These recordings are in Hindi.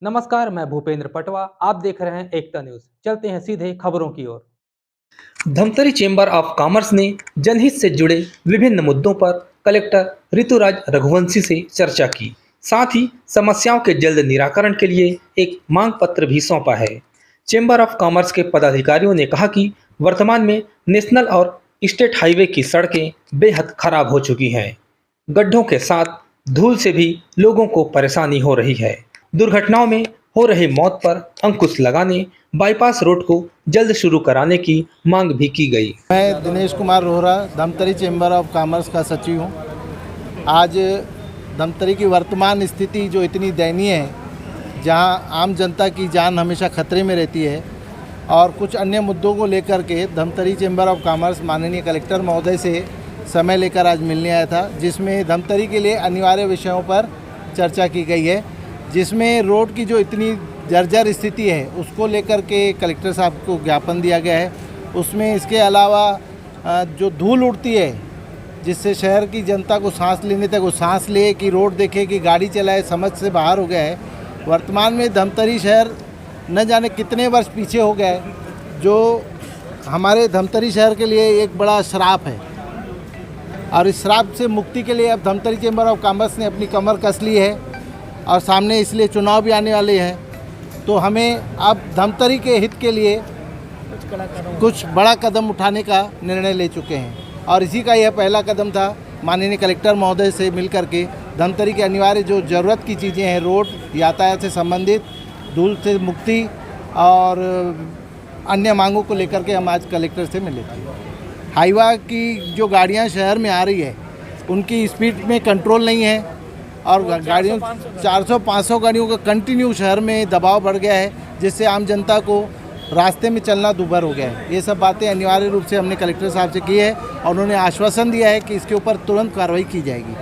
नमस्कार, मैं भूपेंद्र पटवा। आप देख रहे हैं एकता न्यूज। चलते हैं सीधे खबरों की ओर। धमतरी चेंबर ऑफ कॉमर्स ने जनहित से जुड़े विभिन्न मुद्दों पर कलेक्टर ऋतुराज रघुवंशी से चर्चा की। साथ ही समस्याओं के जल्द निराकरण के लिए एक मांग पत्र भी सौंपा है। चेंबर ऑफ कॉमर्स के पदाधिकारियों ने कहा कि वर्तमान में नेशनल और स्टेट हाईवे की सड़कें बेहद खराब हो चुकी हैं। गड्ढों के साथ धूल से भी लोगों को परेशानी हो रही है। दुर्घटनाओं में हो रही मौत पर अंकुश लगाने बाईपास रोड को जल्द शुरू कराने की मांग भी की गई। मैं Dinesh Kumar Rohra, Dhamtari chamber of commerce का सचिव हूँ। आज धमतरी की वर्तमान स्थिति जो इतनी दयनीय है, जहाँ आम जनता की जान हमेशा खतरे में रहती है, और कुछ अन्य मुद्दों को लेकर के धमतरी चेंबर ऑफ कॉमर्स माननीय कलेक्टर महोदय से समय लेकर आज मिलने आया था, जिसमें धमतरी के लिए अनिवार्य विषयों पर चर्चा की गई है, जिसमें रोड की जो इतनी जर्जर स्थिति है उसको लेकर के कलेक्टर साहब को ज्ञापन दिया गया है। उसमें इसके अलावा जो धूल उड़ती है, जिससे शहर की जनता को सांस लेने तक वो सांस ले, कि रोड देखे, कि गाड़ी चलाए, समझ से बाहर हो गया है। वर्तमान में धमतरी शहर न जाने कितने वर्ष पीछे हो गया है, जो हमारे धमतरी शहर के लिए एक बड़ा श्राप है। और इस श्राप से मुक्ति के लिए अब धमतरी चेंबर ऑफ कॉमर्स ने अपनी कमर कस ली है, और सामने इसलिए चुनाव भी आने वाले हैं, तो हमें अब धमतरी के हित के लिए कुछ बड़ा कदम उठाने का निर्णय ले चुके हैं। और इसी का यह पहला कदम था, माननीय कलेक्टर महोदय से मिलकर के धमतरी के अनिवार्य जो ज़रूरत की चीज़ें हैं, रोड, यातायात से संबंधित, धूल से मुक्ति और अन्य मांगों को लेकर के हम आज कलेक्टर से मिले थे। हाईवा की जो गाड़ियाँ शहर में आ रही है, उनकी स्पीड में कंट्रोल नहीं है, और गाड़ियों 400-500 गाड़ियों का कंटिन्यू शहर में दबाव बढ़ गया है, जिससे आम जनता को रास्ते में चलना दूभर हो गया है। ये सब बातें अनिवार्य रूप से हमने कलेक्टर साहब से की है, और उन्होंने आश्वासन दिया है कि इसके ऊपर तुरंत कार्रवाई की जाएगी।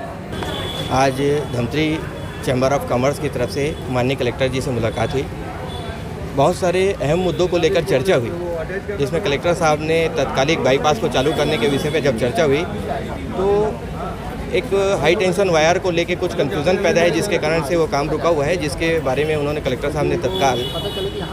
आज धमतरी चैम्बर ऑफ कॉमर्स की तरफ से माननीय कलेक्टर जी से मुलाकात हुई। बहुत सारे अहम मुद्दों को लेकर चर्चा हुई, जिसमें कलेक्टर साहब ने तत्कालिक बाईपास को चालू करने के विषय पर जब चर्चा हुई, तो एक हाई टेंशन वायर को लेके कुछ कंफ्यूजन पैदा है, जिसके कारण से वो काम रुका हुआ है, जिसके बारे में उन्होंने कलेक्टर साहब ने तत्काल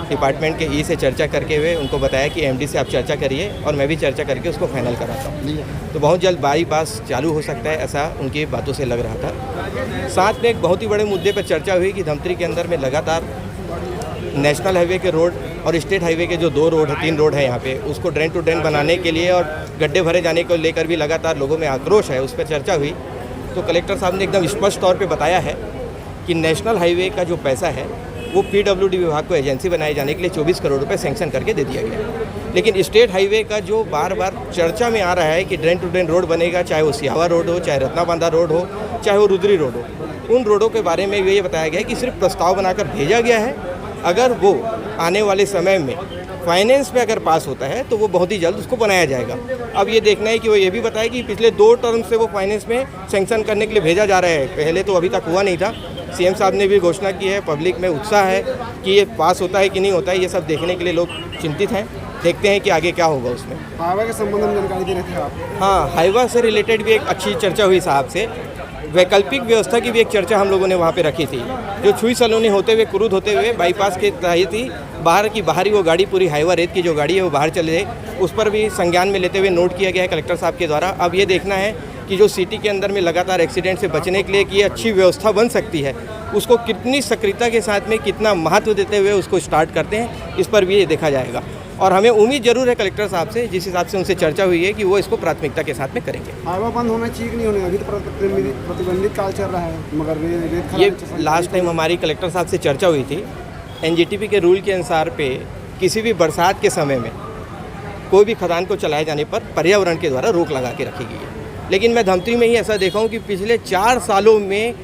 डिपार्टमेंट के ई से चर्चा करके हुए उनको बताया कि एमडी से आप चर्चा करिए, और मैं भी चर्चा करके उसको फाइनल कराता हूँ। तो बहुत जल्द बाईपास चालू हो सकता है, ऐसा उनकी बातों से लग रहा था। साथ में एक बहुत ही बड़े मुद्दे पर चर्चा हुई कि धमतरी के अंदर में लगातार नेशनल हाईवे के रोड और स्टेट हाईवे के जो 3 रोड है यहाँ पे, उसको ड्रेन टू ड्रेन बनाने के लिए और गड्ढे भरे जाने को लेकर भी लगातार लोगों में आक्रोश है, उस पर चर्चा हुई। तो कलेक्टर साहब ने एकदम स्पष्ट तौर पे बताया है कि नेशनल हाईवे का जो पैसा है वो पीडब्ल्यूडी विभाग को एजेंसी बनाए जाने के लिए 24 करोड़ रुपए सैंक्शन करके दे दिया गया। लेकिन स्टेट हाईवे का जो बार बार चर्चा में आ रहा है कि ड्रेन टू ड्रेन रोड बनेगा, चाहे वो सिहावा रोड हो, चाहे रत्नाबांधा रोड हो, चाहे वो रुद्री रोड हो, उन रोडों के बारे में ये बताया गया है कि सिर्फ प्रस्ताव बनाकर भेजा गया है। अगर वो आने वाले समय में फाइनेंस में अगर पास होता है तो वो बहुत ही जल्द उसको बनाया जाएगा। अब ये देखना है कि वो ये भी बताए कि पिछले 2 टर्म से वो फाइनेंस में सैंक्शन करने के लिए भेजा जा रहा है, पहले तो अभी तक हुआ नहीं था। सीएम साहब ने भी घोषणा की है, पब्लिक में उत्साह है कि ये पास होता है कि नहीं होता है, ये सब देखने के लिए लोग चिंतित हैं। देखते हैं कि आगे क्या होगा उसमें। हाईवा के संबंध में जानकारी दे रहे थे आप? हाँ, हाईवा से रिलेटेड भी एक अच्छी चर्चा हुई साहब से। वैकल्पिक व्यवस्था की भी एक चर्चा हम लोगों ने वहाँ पे रखी थी, जो छुई सलोनी होते हुए, कुरुद होते हुए बाईपास के तहत ही बाहरी वो गाड़ी, पूरी हाईवा रेत की जो गाड़ी है वो बाहर चले जाए, उस पर भी संज्ञान में लेते हुए नोट किया गया है कलेक्टर साहब के द्वारा। अब ये देखना है कि जो सिटी के अंदर में लगातार एक्सीडेंट से बचने के लिए कि ये अच्छी व्यवस्था बन सकती है, उसको कितनी सक्रियता के साथ में, कितना महत्व देते हुए उसको स्टार्ट करते हैं, इस पर भी ये देखा जाएगा। और हमें उम्मीद जरूर है कलेक्टर साहब से, जिस हिसाब से उनसे चर्चा हुई है, कि वो इसको प्राथमिकता के साथ में करेंगे। हाईवा बंद होना चाहिए कि नहीं होने? अभी तो प्रतिबंधित काल चल रहा है, मगर ये लास्ट टाइम हमारी कलेक्टर साहब से चर्चा हुई थी। एनजीटीपी के रूल के अनुसार पे किसी भी बरसात के समय में कोई भी खदान को चलाए जाने पर पर्यावरण के द्वारा रोक लगा के रखी गई है। लेकिन मैं धमतरी में ही ऐसा देखा हूँ कि पिछले 4 सालों में,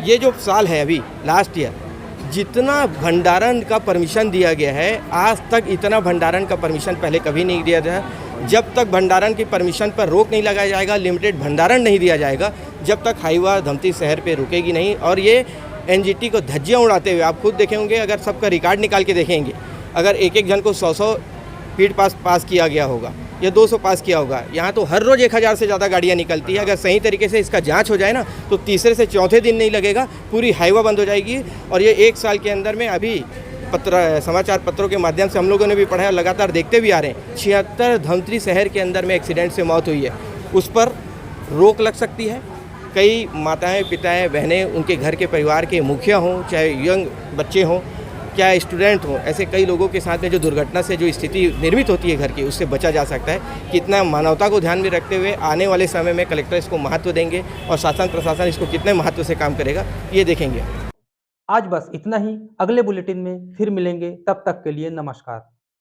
ये जो साल है अभी लास्ट ईयर, जितना भंडारण का परमिशन दिया गया है, आज तक इतना भंडारण का परमिशन पहले कभी नहीं दिया था। जब तक भंडारण की परमिशन पर रोक नहीं लगाया जाएगा, लिमिटेड भंडारण नहीं दिया जाएगा, जब तक हाईवा धमतरी शहर पे रुकेगी नहीं। और ये एनजीटी को धज्जियाँ उड़ाते हुए आप खुद देखे होंगे, अगर सबका रिकॉर्ड निकाल के देखेंगे, अगर एक जन को 100 फीट पास किया गया होगा, या 200 पास किया होगा। यहाँ तो हर रोज़ 1000 से ज़्यादा गाड़ियाँ निकलती है। अगर सही तरीके से इसका जांच हो जाए ना तो तीसरे से चौथे दिन नहीं लगेगा, पूरी हाईवा बंद हो जाएगी। और ये 1 साल के अंदर में अभी समाचार पत्रों के माध्यम से हम लोगों ने भी पढ़ा है और लगातार देखते भी आ रहे हैं, 76 धमतरी शहर के अंदर में एक्सीडेंट से मौत हुई है। उस पर रोक लग सकती है। कई माताएं, पिताएं, बहनें, उनके घर के परिवार के मुखिया हों, चाहे यंग बच्चे हों, क्या स्टूडेंट हों, ऐसे कई लोगों के साथ में जो दुर्घटना से जो स्थिति निर्मित होती है घर की, उससे बचा जा सकता है। कितना मानवता को ध्यान में रखते हुए आने वाले समय में कलेक्टर इसको महत्व देंगे और शासन प्रशासन इसको कितने महत्व से काम करेगा, ये देखेंगे। आज बस इतना ही। अगले बुलेटिन में फिर मिलेंगे, तब तक के लिए नमस्कार।